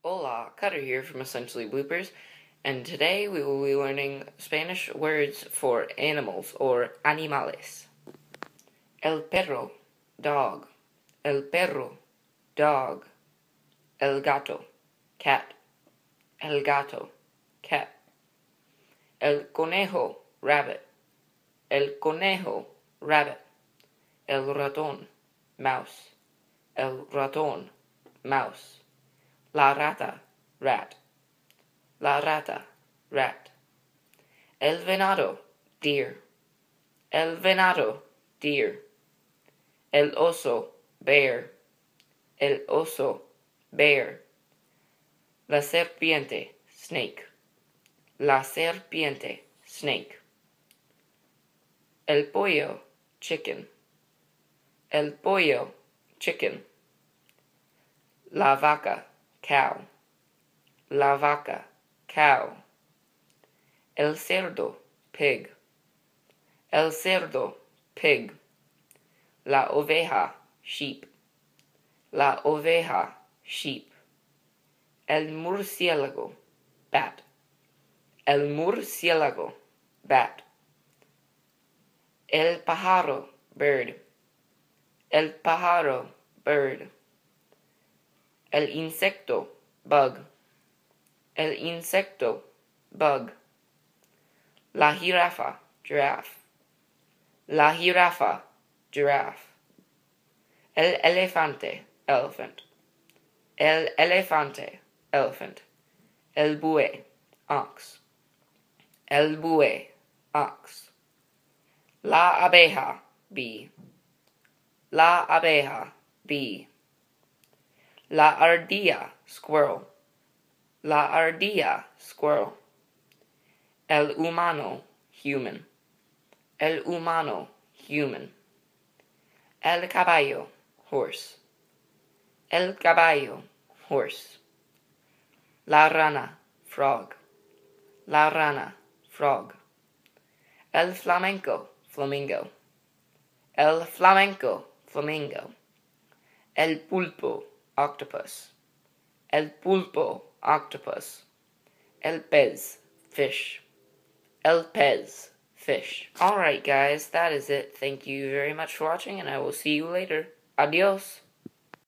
Hola, Cutter here from Essentially Bloopers, and today we will be learning Spanish words for animals, or animales. El perro, dog. El perro, dog. El gato, cat. El gato, cat. El conejo, rabbit. El conejo, rabbit. El ratón, mouse. El ratón, mouse. La rata, rat. La rata, rat. El venado, deer. El venado, deer. El oso, bear. El oso, bear. La serpiente, snake. La serpiente, snake. El pollo, chicken. El pollo, chicken. La vaca, cow. La vaca, cow. El cerdo, pig. El cerdo, pig. La oveja, sheep. La oveja, sheep. El murciélago, bat. El murciélago, bat. El pájaro, bird. El pájaro, bird. El insecto, bug. El insecto, bug. La jirafa, giraffe. La jirafa, giraffe. El elefante, elephant. El elefante, elephant. El buey, ox. El buey, ox. La abeja, bee. La abeja, bee. La ardilla, squirrel. La ardilla, squirrel. El humano, human. El humano, human. El caballo, horse. El caballo, horse. La rana, frog. La rana, frog. El flamenco, flamingo. El flamenco, flamingo. El pulpo, octopus. El pulpo, octopus. El pez, fish. El pez, fish. Alright guys, that is it. Thank you very much for watching, and I will see you later. Adios.